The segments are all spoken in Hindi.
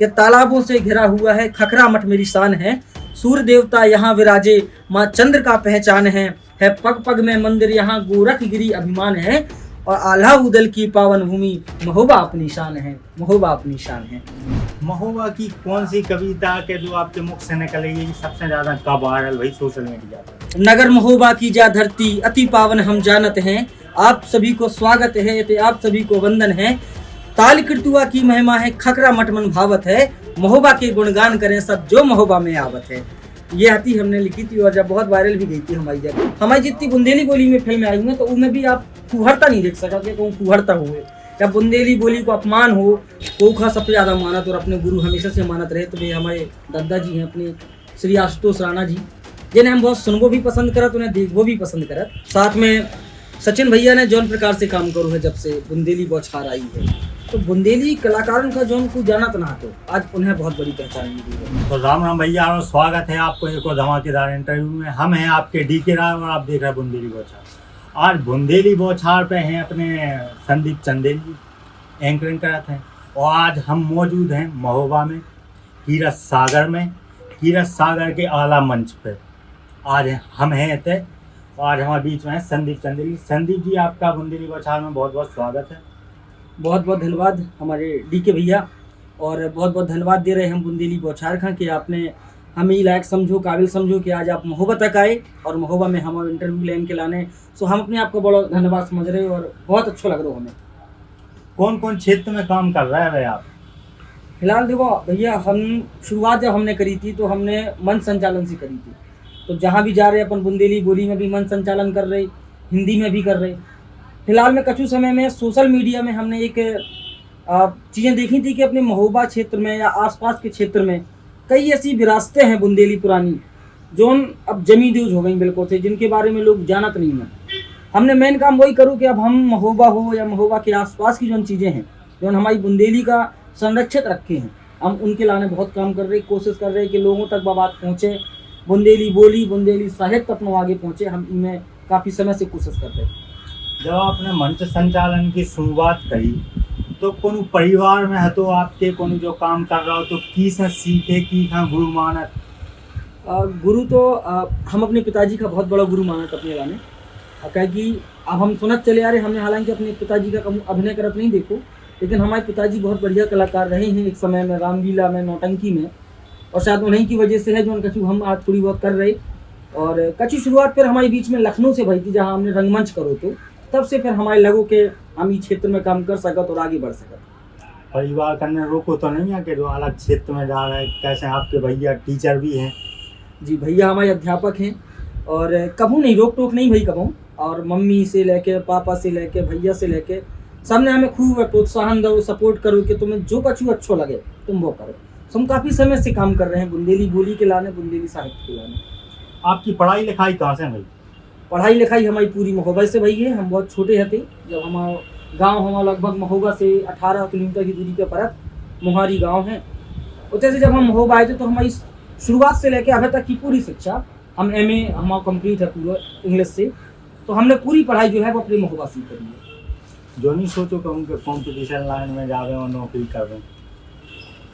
कि तालाबों से घिरा हुआ है खखरा मठ मेरी शान है, सूर्य देवता यहाँ विराजे माँ चंद्र का पहचान है पग पग में मंदिर यहाँ गोरखगिरी अभिमान है, और आल्हा उदल की पावन भूमि महोबा अपनी शान है, महोबा अपनी शान है। महोबा की कौन सी कविता के जो आपके मुख से निकलेगी सबसे ज्यादा कब वायरल भाई सोशल मीडिया पर? नगर महोबा की जा धरती अति पावन हम जानत हैं, आप सभी को स्वागत है ते आप सभी को वंदन है, ताल कृतुआ की महिमा है खखरा मठ मन भावत है, महोबा के गुणगान करें सब जो महोबा में आवत है। ये हती हमने लिखी थी और जब बहुत वायरल भी गई थी हमारी जगह। हमारी जितनी बुंदेली बोली में फिल्में आई हुई तो उनमें भी आप फुहरता नहीं देख सका कि कहूँ फुहरता हुए या बुंदेली बोली को अपमान हो को खा सबसे ज़्यादा मानत और अपने गुरु हमेशा से मानत रहे। तो वे हमारे दादाजी हैं अपने श्री आशुतोष राणा जी, जिन्हें हम बहुत सुनबो भी पसंद करत, उन्हें देखबो भी पसंद करत। साथ में सचिन भैया ने जौन प्रकार से काम करो है जब से बुंदेली बौछार आई है, तो बुंदेली कलाकारों का जौन को जानत ना तो आज उन्हें बहुत बड़ी पहचान मिली है। तो राम राम भैया और स्वागत है आपको एक और धमाकेदार इंटरव्यू में। हम हैं आपके डीके राय और आप देख रहे हैं बुंदेली बौछार। आज बुंदेली बौछार पे हैं अपने संदीप चंदेल जी, एंकरिंग कराते हैं, और आज हम मौजूद हैं महोबा में कीरत सागर में, कीरत सागर के आला मंच पे आज हम हैं थे, और आज हमारे बीच में है संदीप चंदेल। संदीप जी आपका बुंदेली बौछार में बहुत बहुत स्वागत है। बहुत बहुत धन्यवाद हमारे डीके भैया, और बहुत बहुत धन्यवाद दे रहे हैं हम बुंदेली बौछार खां कि आपने हमें लायक समझो, काबिल समझो कि आज आप महोबा तक आए और महोबा में हम इंटरव्यू लेने के लाने। सो हम अपने आप को बड़ा धन्यवाद समझ रहे हैं और बहुत अच्छा लग रहा है हमें। कौन कौन क्षेत्र में काम कर रहे हैं भाई आप? फिलहाल देखो भैया, हम शुरुआत जब हमने करी थी तो हमने मंच संचालन से करी थी, तो जहाँ भी जा रहे अपन बुंदेली बोली में भी मंच संचालन कर रहे, हिंदी में भी कर रहे। फिलहाल में कछु समय में सोशल मीडिया में हमने एक चीज़ें देखी थी कि अपने महोबा क्षेत्र में या आसपास के क्षेत्र में कई ऐसी विरासतें हैं बुंदेली पुरानी जो अब जमी दूज हो गई बिल्कुल से, जिनके बारे में लोग जानत नहीं हैं। हमने मेन काम वही करूँ कि अब हम महोबा हो या महोबा के आसपास की जो चीज़ें हैं जो हमारी बुंदेली का संरक्षित रखे हैं, हम उनके लाने बहुत काम कर रहे, कोशिश कर रहे हैं कि लोगों तक बात पहुँचे, बुंदेली बोली बुंदेली साहित्य अपनों आगे पहुँचे। हम इनमें काफ़ी समय से कोशिश कर रहे हैं। जब आपने मंच संचालन की शुरुआत करी तो कोनो परिवार में है तो आपके कोनो जो काम कर रहा हो तो की से सीखे की हाँ गुरु मानत? गुरु तो हम अपने पिताजी का बहुत बड़ा गुरु मानत अपने गाने, क्या कि अब हम सुनत चले आ रहे। हमने हालांकि अपने पिताजी का अभिनय करत नहीं देखो, लेकिन हमारे पिताजी बहुत बढ़िया कलाकार रहे हैं एक समय में, रामलीला में, नौटंकी में, और शायद उन्हीं की वजह से है जो कछु हम आज थोड़ी बहुत कर रहे। और कछु शुरुआत फिर हमारे बीच में लखनऊ से भई थी जहाँ हमने रंगमंच करो, तो तब से फिर हमारे लगो कि हम इस क्षेत्र में काम कर सकत और आगे बढ़ सकत। परिवार करने रोको तो नहीं है कि जो अलग क्षेत्र में जा रहे? कैसे आपके भैया टीचर भी हैं? जी भैया हमारे अध्यापक हैं और कभी नहीं रोक टोक नहीं भई कभी, और मम्मी से लेके पापा से लेके भैया से लेके सबने हमें खूब प्रोत्साहन दो, सपोर्ट करो कि तुम्हें जो कछु अच्छो लगे तुम वो करो। तो हम काफ़ी समय से काम कर रहे हैं बुंदेली बोली के लाने, बुंदेली साहित्य के लाने। आपकी पढ़ाई लिखाई कहाँ से भाई? पढ़ाई लिखाई हमारी पूरी महोबा से भई है। हम बहुत छोटे थे जब हमारा गांव हमारा लगभग महोबा से 18 किलोमीटर की दूरी पे परत मोहारी गांव है। उतने से जब हम महोबा आए थे तो हमारी शुरुआत से लेकर अभी तक की पूरी शिक्षा, हम MA हमारा कंप्लीट है पूरा इंग्लिश से, तो हमने पूरी पढ़ाई जो है वो अपनी महोबा से करी है। जो नहीं सोचो कि उनके कॉम्पिटिशन लाइन में जा रहे हो, नौकरी कर रहे हैं?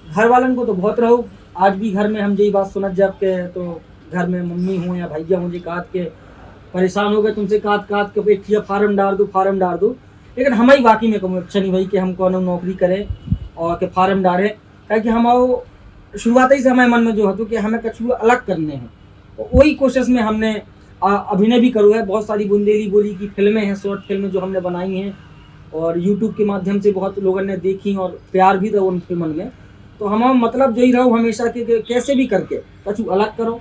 घर वालन को तो बहुत रहो, आज भी घर में हम यही बात सुनत जब के, तो घर में मम्मी हो या भैया मुझे काट के परेशान हो गए, तुमसे काट के बैठिए फार्म डाल दो। लेकिन हमारी वाकई में कम अच्छा नहीं भाई कि हम कौन नौकरी करें और के फार्म डालें, क्योंकि हमारे शुरुआत ही से हमारे मन में जो है तो कि हमें कछु अलग करने हैं, तो वही कोशिश में हमने अभिनय भी करो है। बहुत सारी बुंदेली बोली की फिल्में हैं, शॉर्ट फिल्में जो हमने बनाई हैं, और यूट्यूब के माध्यम से बहुत लोगों ने देखी और प्यार भी था उन फिल्मों में। तो हमारा मतलब यही रहो हमेशा कि कैसे भी करके कछु अलग करो।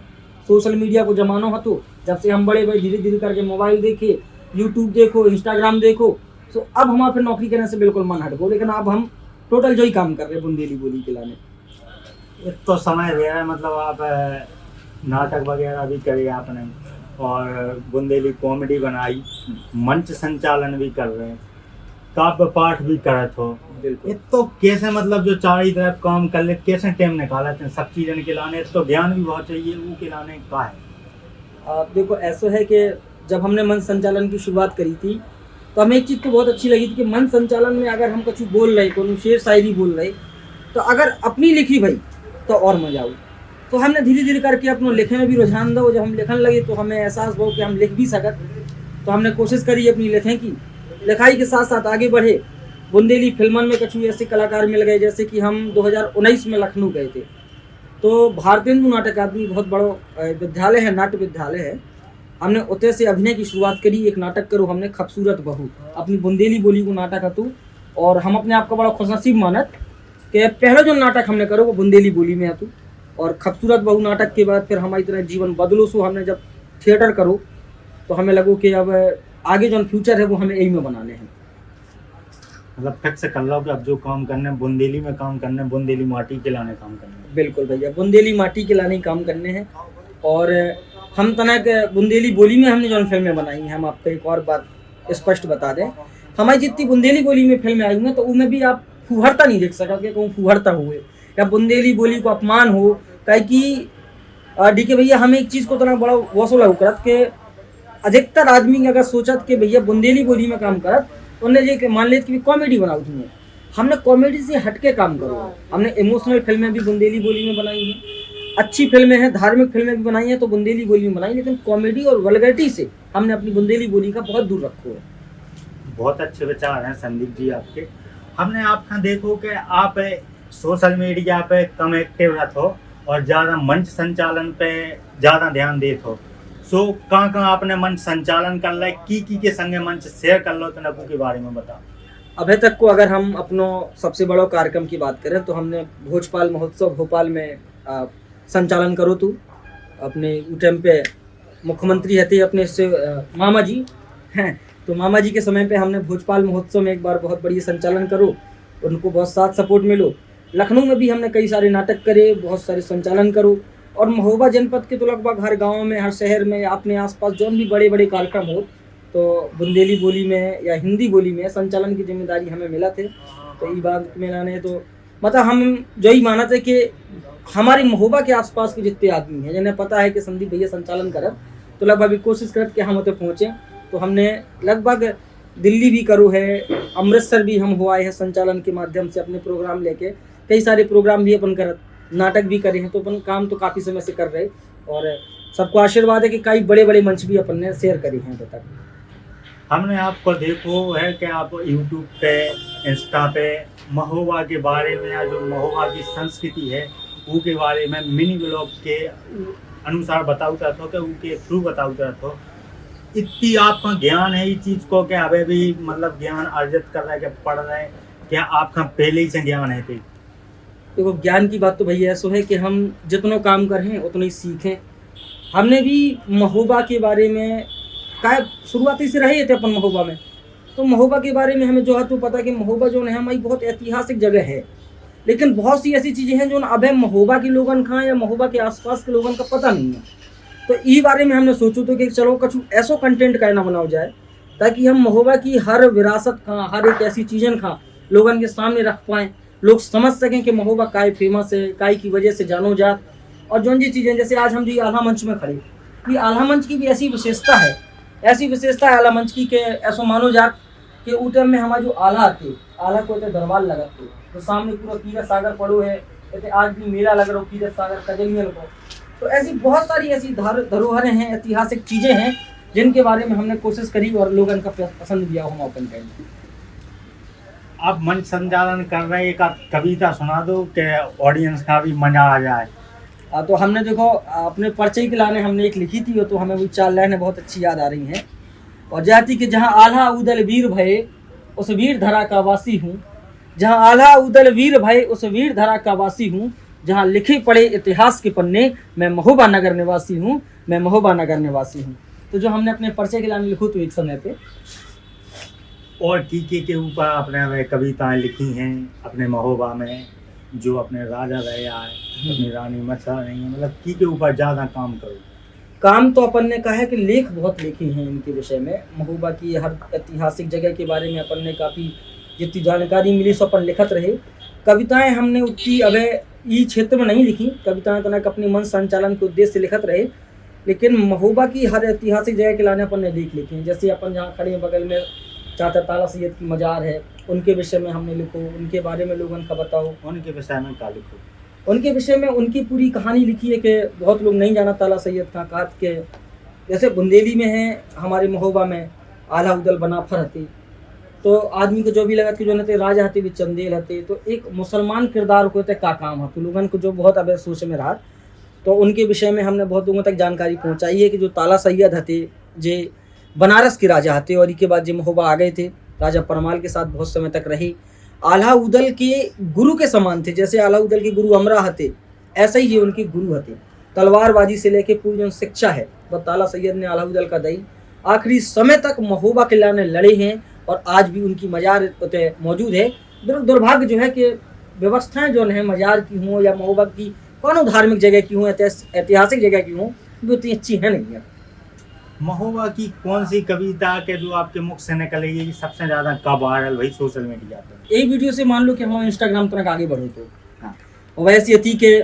सोशल मीडिया को जमाना हो तो जब से हम बड़े धीरे धीरे करके मोबाइल देखे, यूट्यूब देखो, इंस्टाग्राम देखो, तो अब हमारा फिर नौकरी करने से बिल्कुल मन हट गो। लेकिन अब हम टोटल जो ही काम कर रहे हैं बुंदेली बोली के लाने। एक तो समय रह है, मतलब आप नाटक वगैरह भी करे आपने, और बुंदेली कॉमेडी बनाई, मंच संचालन भी कर रहे हैं, काव्य पाठ भी करत हो। एक तो कैसे मतलब जो चार तरफ काम कर ले, कैसे टाइम निकाला सब चीज़न के लाने? तो ज्ञान भी बहुत चाहिए वो के लाने का है। देखो ऐसा है कि जब हमने मंच संचालन की शुरुआत करी थी तो हमें एक चीज़ तो बहुत अच्छी लगी थी कि मंच संचालन में अगर हम कुछ बोल रहे, कोनो शेर शायरी बोल रहे, तो अगर अपनी लिखी भाई तो और मजा आऊ। तो हमने धीरे धीरे करके अपनों लिखे में भी रुझान दो, जब हम लिखने लगे तो हमें एहसास हो कि हम लिख भी सकत। तो हमने कोशिश करी अपनी लिखे की, लिखाई के साथ साथ आगे बढ़े। बुंदेली फिल्मन में कुछ ऐसे कलाकार मिल गए, जैसे कि हम 2019 में लखनऊ गए थे। तो भारतेंदु नाटक अकादमी बहुत बड़ा विद्यालय है, नाट्य विद्यालय है। हमने उतने से अभिनय की शुरुआत करी। एक नाटक करो हमने खूबसूरत बहू, अपनी बुंदेली बोली को नाटक हतु। और हम अपने आप को बड़ा खुशनसीब मानत कि पहला जो नाटक हमने करो वो बुंदेली बोली में हतु। और खूबसूरत बहू नाटक के बाद फिर हमारी तरह जीवन बदलो सो हमने जब थिएटर करो तो हमें लगो कि अब आगे जो फ्यूचर है वो हमें यही में बनाने हैं। मतलब फिक्स कर लो कि अब जो काम करने बुंदेली में काम करने, बुंदेली माटी के लाने काम करने। बिल्कुल भैया, बुंदेली माटी के लाने काम करने हैं। और हम तनक बुंदेली बोली में हमने जो फिल्में बनाई हैं, हम आपको एक और बात स्पष्ट बता दें, हमारी जितनी बुंदेली बोली में फिल्में आई हैं तो उनमें भी आप फुहरता नहीं देख सकोगे, कहूँ फुहरता हुए या बुंदेली बोली को अपमान हो। कहे कि डीके भैया हम एक चीज़ को तना बड़ा वसूला करत के अधिकतर आदमी अगर सोचत कि भैया बुंदेली बोली में काम करत तो उन्हें ये मान लेते कि कॉमेडी बनाओ तुम्हें। हमने कॉमेडी से हटके काम करो। हमने इमोशनल फिल्में भी बुंदेली बोली में बनाई हैं, अच्छी फिल्में हैं, धार्मिक फिल्में भी बनाई हैं तो बुंदेली बोली में बनाई, लेकिन कॉमेडी और वल्गैरिटी से हमने अपनी बुंदेली बोली का बहुत दूर रखो है। बहुत अच्छे विचार हैं संदीप जी आपके। हमने आपका देखो कि आप सोशल मीडिया पे कम एक्टिव रहो और ज़्यादा मंच संचालन पे ज़्यादा ध्यान देते हो। सो कहाँ कहाँ आपने मंच संचालन कर ला, की के संगे मंच शेयर कर लो, तो के बारे में बताओ। अभी तक को अगर हम अपनों सबसे बड़ा कार्यक्रम की बात करें तो हमने भोजपाल महोत्सव भोपाल में संचालन करो तो अपने उस टाइम पे मुख्यमंत्री रहते अपने से मामा जी हैं, तो मामा जी के समय पे हमने भोजपाल महोत्सव में एक बार बहुत बड़ी संचालन करो, उनको बहुत साथ सपोर्ट मिलो। लखनऊ में भी हमने कई सारे नाटक करे, बहुत सारे संचालन करो। और महोबा जनपद के तो लगभग हर गांव में, हर शहर में, अपने आसपास जो भी बड़े बड़े कार्यक्रम हो तो बुंदेली बोली में या हिंदी बोली में संचालन की जिम्मेदारी हमें मिला थे। तो ये बात में लाने तो मतलब हम जो ही माना थे कि हमारे महोबा के आसपास के जितने आदमी हैं जिन्हें पता है कि संदीप भैया संचालन करब तो लगभग कोशिश करत कि हम उतने पहुँचें। तो हमने लगभग दिल्ली भी करो है, अमृतसर भी हम हुआ है संचालन के माध्यम से अपने प्रोग्राम लेके। कई सारे प्रोग्राम भी अपन करत, नाटक भी करे हैं, तो अपन काम तो काफ़ी समय से कर रहे और सबको आशीर्वाद है कि कई बड़े बड़े मंच भी अपन ने शेयर करे हैं अभी तक। हमने आपको देखो है कि आप यूट्यूब पे, इंस्टा पे महोबा के बारे में या जो महोबा की संस्कृति है वो के बारे में मिनी ब्लॉग के अनुसार बताऊता था कि उनके थ्रू बताऊता था। इतनी आपका ज्ञान है इस चीज़ को कि अभी भी मतलब ज्ञान अर्जित कर रहा है, कि पढ़ रहे हैं, क्या आपका पहले ही से ज्ञान है? देखो ज्ञान की बात तो भैया ऐसा है कि हम जितना काम करें उतना ही सीखें। हमने भी महोबा के बारे में क्या शुरुआती से रहे थे अपन महोबा में, तो महोबा के बारे में हमें जो है तो पता कि महोबा जो है हमारी बहुत ऐतिहासिक जगह है, लेकिन बहुत सी ऐसी चीज़ें हैं जो अब महोबा के लोगन का या महोबा के आसपास के लोगन का पता नहीं है। तो इस बारे में हमने सोचो तो कि चलो कुछ ऐसा कंटेंट का ना बनाओ जाए ताकि हम महोबा की हर विरासत का, हर एक ऐसी चीज़ें का लोगन के सामने रख पाएँ, लोग समझ सकें कि महोबा काय फेमस है, काय की वजह से जानो जात। और जो जी चीज़ें जैसे आज हम जो आल्हा मंच में खड़े, ये आल्हा मंच की भी ऐसी विशेषता है, ऐसी विशेषता है आल्हा मंच की कि ऐसा मानो जात कि उस टाइम में हमारा जो आल्हा आते, आल्हा को दरबार लगाते तो सामने पूरा तीरथ सागर पड़ो है, आज भी मेला लग रहा हो तीरथ सागर कजलियन को। तो ऐसी बहुत सारी ऐसी धरोहरें हैं, ऐतिहासिक चीज़ें हैं जिनके बारे में हमने कोशिश करी और लोगों का पसंद दिया हम ओपन करें। आप मंच संचालन कर रहे हैं, एक आप कविता सुना दो कि ऑडियंस का भी मजा आ जाए। तो हमने देखो अपने परिचय के लाने हमने एक लिखी थी, तो हमें वो 4 लाइनें बहुत अच्छी याद आ रही हैं। और जाति कि जहाँ आल्हा उदल वीर भये उस वीर धरा का वासी हूँ, जहाँ आल्हा उदल वीर भये उस वीर धरा का वासी हूँ, जहाँ लिखे पड़े इतिहास के पन्ने मैं महोबा नगर निवासी हूँ, मैं महोबा नगर निवासी हूँ। तो जो हमने अपने परिचय के लाने लिखो तो एक समय पे और टीके के ऊपर अपने कविताएं लिखी हैं अपने महोबा में, जो अपने राजा रहे आए, अपनी रानी मचा रही है, मतलब की के ऊपर ज़्यादा काम करो। काम तो अपन ने कहा है कि लेख बहुत लिखे हैं इनके विषय में, महोबा की हर ऐतिहासिक जगह के बारे में अपन ने काफ़ी जितनी जानकारी मिली सो अपन लिखत रहे। कविताएं हमने उतनी अब ये क्षेत्र में नहीं लिखी, कविताएं तनक अपने मन संचालन के उद्देश्य से लिखत रहे, लेकिन महोबा की हर ऐतिहासिक जगह के लाने अपन ने लेख लिखे हैं। जैसे अपन जहाँ खड़े हैं बगल में चाचा ताला सैयद की मज़ार है, उनके विषय में हमने लिखो, उनके बारे में लोगों का बताओ, उनके विषय में का लिखो। उनके विषय में उनकी पूरी कहानी लिखी है कि बहुत लोग नहीं जाना ताला सैयद का कात के। जैसे बुंदेली में है, हमारे महोबा में आला उदल बना फर हती, तो आदमी को जो भी लगा कि जो नते राजा हते भी चंदेल हते, तो एक मुसलमान किरदार को का काम है, तो लोगों को जो बहुत अब सोच में रहा, तो उनके विषय में हमने बहुत लोगों तक जानकारी पहुंचाई है कि जो ताला सैयद हते जे बनारस के राजा हते, और इसके बाद जो महोबा आ गए थे, राजा परमाल के साथ बहुत समय तक रहे। आला उदल के गुरु के समान थे, जैसे आला उदल के गुरु अमरा हते, ऐसे ही ये उनके गुरु हते। तलवारबाजी से लेके पूरी जो शिक्षा है वह ताला सैयद ने आला उदल का दई। आखिरी समय तक महोबा के लाने लड़े हैं, और आज भी उनकी मजार मौजूद है। दुर्भाग्य जो है कि व्यवस्थाएं जो है मजार की हों या महोबा की कौन धार्मिक जगह की हों, ऐतिहासिक जगह की हों, वो इतनी अच्छी है नहीं है। महोबा की कौन सी कविता के जो आपके मुख से निकलेगी सबसे ज्यादा कब वायरल वही सोशल मीडिया पे? एक वीडियो से मान लो कि हम इंस्टाग्राम तक आगे बढ़ो तो हाँ, वैसी अति के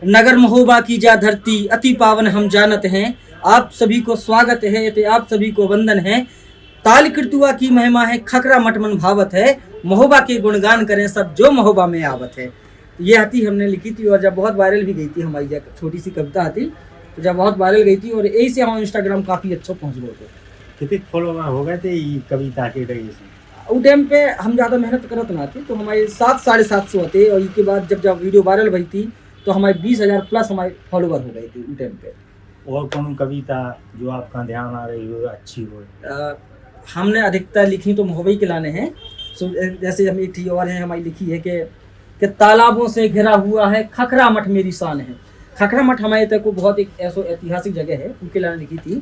नगर महोबा की जा धरती अति पावन हम जानत हैं, आप सभी को स्वागत है, ते आप सभी को वंदन है, ताल कृतुआ की महिमा है, खखरा मटमन भावत है, महोबा के गुणगान करें सब जो महोबा में आवत है। ये हती हमने लिखी थी, और जब बहुत वायरल भी गई थी, हमारी छोटी सी कविता हती, तो जब बहुत वायरल गई थी, और यही से हम इंस्टाग्राम काफ़ी अच्छा पहुँच गए थे। कितने फॉलोवर हो गए थे ये कविता के वजह से? उस टाइम पे हम ज़्यादा मेहनत करत ना थे, तो हमारे 700-750 होते, और इसके बाद जब वीडियो वायरल भई थी तो हमारे 20,000 प्लस हमारे फॉलोवर हो गए थे उस टाइम पे। और कौन कविता जो आपका ध्यान आ रही हो अच्छी हो? हमने अधिकतर लिखी तो महोबई के लाने हैं। जैसे हम एक और है हमारी लिखी है कि तालाबों से घिरा हुआ है खखरा मठ मेरी शान है। खखरा मठ हमारे तक को बहुत एक ऐसा ऐतिहासिक जगह है, उनके लाने लिखी थी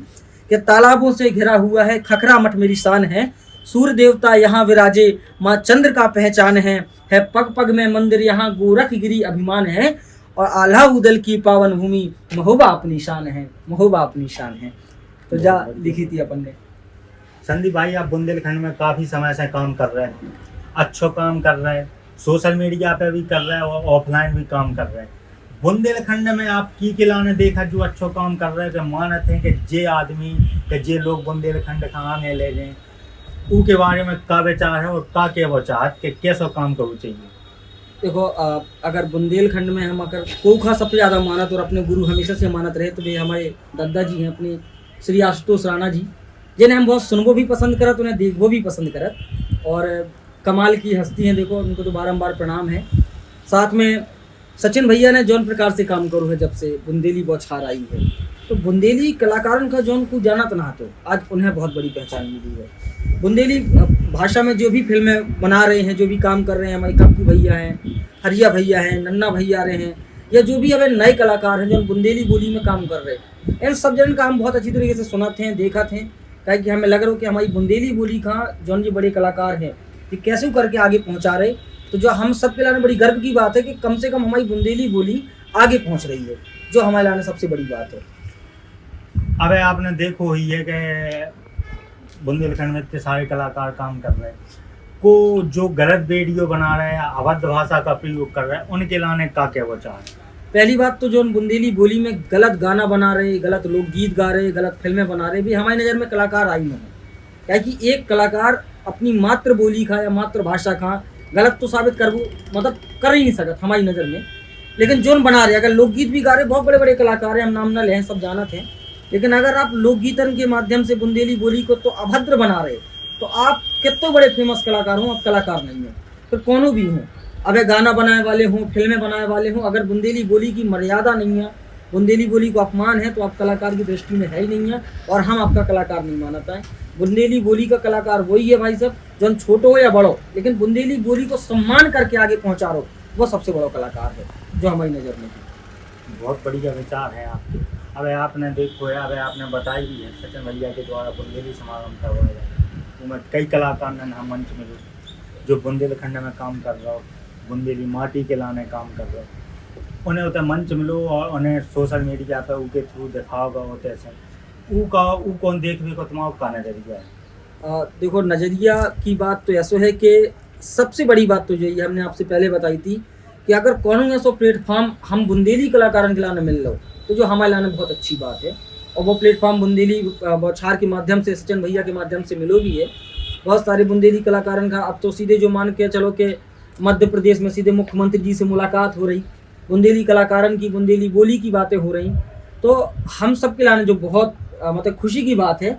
कि तालाबों से घिरा हुआ है खखरा मठ मेरी शान है, सूर्य देवता यहाँ विराजे माँ चंद्र का पहचान है पग पग में मंदिर यहाँ गोरखगिरी अभिमान है, और आला उदल की पावन भूमि महोबा अपनी शान है, महोबा अपनी शान है। तो जा लिखी थी अपन ने। संदीप भाई आप बुंदेलखंड में काफ़ी समय से काम कर रहे हैं, अच्छा काम कर रहे हैं, सोशल मीडिया पे भी कर रहे हैं और ऑफलाइन भी काम कर रहे हैं। बुंदेलखंड में आप की किला ने देखा जो अच्छा काम कर रहे हैं, मानते हैं कि जे आदमी के जे लोग बुंदेलखंड का आने ले जाएं, उनके बारे में का विचार है और का के विचार के कैसा काम करना चाहिए? देखो अगर बुंदेलखंड में हम अगर कोखा सबसे ज़्यादा मानत और अपने गुरु हमेशा से मानत रहे, तो वे हमारे दादाजी हैं, अपने श्री आशुतोष राणा जी, जिन्हें हम बहुत सुनबो भी पसंद करत, उन्हें देखबो भी पसंद करत, और कमाल की हस्ती हैं। देखो उनको तो बारंबार प्रणाम है। साथ में सचिन भैया ने जौन प्रकार से काम करो है जब से बुंदेली बौछार आई है, तो बुंदेली कलाकारों का जौन को जाना ना, तो आज उन्हें बहुत बड़ी पहचान मिली है। बुंदेली भाषा में जो भी फिल्में बना रहे हैं, जो भी काम कर रहे हैं, हमारे कप्पू भैया हैं, हरिया भैया हैं, नन्ना भैया रहे हैं, या जो भी हमें नए कलाकार हैं जो बुंदेली बोली में काम कर रहे हैं, इन सब जन का हम बहुत अच्छी तरीके से सुना थे, देखा थे, ताकि कि हमें लग रहा हो कि हमारी बुंदेली बोली का जौन जी बड़े कलाकार हैं कि कैसे करके आगे पहुंचा रहे। तो जो हम सब के लाने बड़ी गर्व की बात है कि कम से कम हमारी बुंदेली बोली आगे पहुंच रही है, जो हमारे लाने सबसे बड़ी बात है। अब आपने देखो ही है कि बुंदेलखंड में इतने सारे कलाकार काम कर रहे हैं, को जो गलत वीडियो बना रहे हैं, अवध भाषा का प्रयोग कर रहे हैं, उनके लाने का क्या विचार है? पहली बात तो जो बुंदेली बोली में गलत गाना बना रहे, गलत लोकगीत गा रहे, गलत फिल्में बना रहे, भी हमारी नज़र में कलाकार आई नहीं है। क्या कि एक कलाकार अपनी मातृ बोली का या मातृभाषा का गलत तो साबित कर कर ही नहीं सकता हमारी नज़र में। लेकिन जोन बना रहे, अगर लोकगीत भी गा रहे, बहुत बड़े बड़े कलाकार हैं, हम नाम न लें, सब जानत हैं, लेकिन अगर आप लोकगीतन के माध्यम से बुंदेली बोली को तो अभद्र बना रहे, तो आप कितने बड़े फेमस कलाकार हों, आप कलाकार नहीं हैं, फिर कौन भी हों। अगर गाना बनाने वाले हों, फिल्में बनाने वाले हों, अगर बुंदेली बोली की मर्यादा नहीं है, बुंदेली बोली को अपमान है, तो आप कलाकार की दृष्टि में है ही नहीं है, और हम आपका कलाकार नहीं मानता है। बुंदेली बोली का कलाकार वही है भाई साहब, जो छोटो हो या बड़ो, लेकिन बुंदेली बोली को सम्मान करके आगे पहुँचा रहो, वो सबसे बड़ा कलाकार है जो हमारी नज़र में है। बहुत बढ़िया विचार है आपके। अब आपने देखो है, अब आपने बताई भी है, सचिन भैया के द्वारा बुंदेली समागम करवाया जाए, उनमें कई कलाकार ने हम मंच में जो बुंदेलखंड में काम कर रहा हो, बुंदेली माटी के लाने काम कर रहे हो, उन्हें उतने मंच मिलो और उन्हें सोशल मीडिया पर उनके थ्रू दिखाओगा होते ऐसे ऊ कौन देखने को तुम्हारा का नज़रिया है? देखो नज़रिया की बात तो ऐसा है कि सबसे बड़ी बात तो यही हमने आपसे पहले बताई थी कि अगर कौन ऐसा प्लेटफॉर्म हम बुंदेली कलाकारों के लाने मिल लो, तो जो हमारे लाने बहुत अच्छी बात है, और वो प्लेटफॉर्म बुंदेली बौछार के माध्यम से, सचिन भैया के माध्यम से मिलो भी है। बहुत सारे बुंदेली कलाकारों का अब तो सीधे जो मान के चलो कि मध्य प्रदेश में सीधे मुख्यमंत्री जी से मुलाकात हो रही, बुंदेली कलाकारों की बुंदेली बोली की बातें हो रही। तो हम सबके लाने जो बहुत मतलब खुशी की बात है।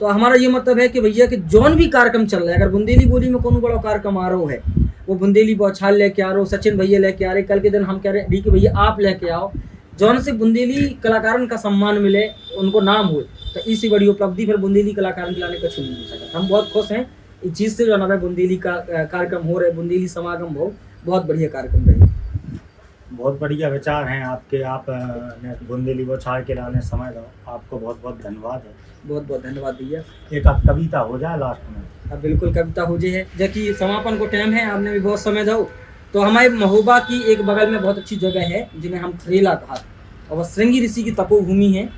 तो हमारा ये मतलब है कि भैया कि जौन भी कार्यक्रम चल रहा है, अगर बुंदेली बोली में कोनो बड़ा कार्यक्रम आ रहा है, वो बुंदेली बौछार लेके आ रहे हो, सचिन भैया लेके आ रहे, कल के दिन हम कह रहे हैं डी के भैया आप लेके आओ, जौन से बुंदेली कलाकारों का सम्मान मिले, उनको नाम हुए, तो इससे बड़ी उपलब्धि फिर बुंदेली कलाकारों के लाने कुछ नहीं हो सकता। हम बहुत खुश हैं इस चीज़ से, जो ना बुंदेली का कार्यक्रम हो रहे, बुंदेली समागम हो, बहुत बढ़िया कार्यक्रम रहे। बहुत बढ़िया विचार हैं आपके, आप ने बुंदेली बौछार के लाने समय दो, आपको बहुत बहुत धन्यवाद है। बहुत बहुत धन्यवाद भैया। एक आप कविता हो जाए लास्ट में। अब बिल्कुल कविता हो जाए, जबकि समापन को टाइम है, आपने भी बहुत समय दो। तो हमारे महोबा की एक बगल में बहुत अच्छी जगह है जिन्हें हम खरेला कहा, और वह श्रृंगी ऋषि की तपोभूमि है।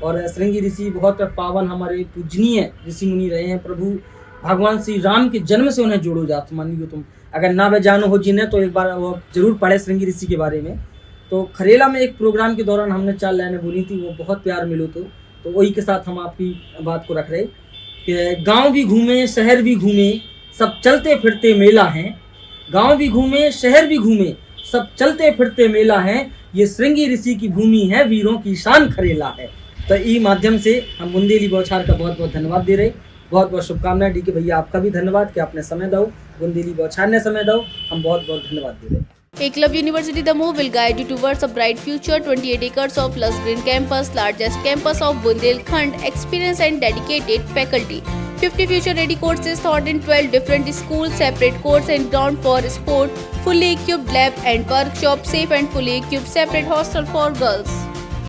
और श्रृंगी ऋषि बहुत पावन हमारे पूजनीय ऋषि मुनि रहे हैं। प्रभु भगवान श्री राम के जन्म से उन्हें जोड़ो जात, मान लीजिए तुम अगर ना वे जानो हो जिन्हें तो एक बार वो जरूर पढ़े श्रृंगी ऋषि के बारे में। तो खरेला में एक प्रोग्राम के दौरान हमने 4 लाइनें बोली थी, वो बहुत प्यार मिलो। तो वही के साथ हम आपकी बात को रख रहे कि गांव भी घूमे शहर भी घूमे सब चलते फिरते मेला है, गांव भी घूमे शहर भी घूमे सब चलते फिरते मेला है, ये श्रृंगी ऋषि की भूमि है, वीरों की शान खरेला है। तो इस माध्यम से हम बुंदेली बौछार का बहुत बहुत धन्यवाद दे रहे, बहुत बहुत शुभकामनाएं। डी के भैया आपका भी धन्यवाद कि आपने समय दो, बुंदेली बौछार ने समय दो, हम बहुत बहुत धन्यवाद दे रहे। Eklavya University Damoh will guide you towards a bright future. 28 acres of lush green campus, largest campus of Bundelkhand, experienced and dedicated faculty. 50 future-ready courses taught in 12 different schools, separate courts and ground for sport, fully equipped lab and workshop, safe and fully equipped separate hostel for girls.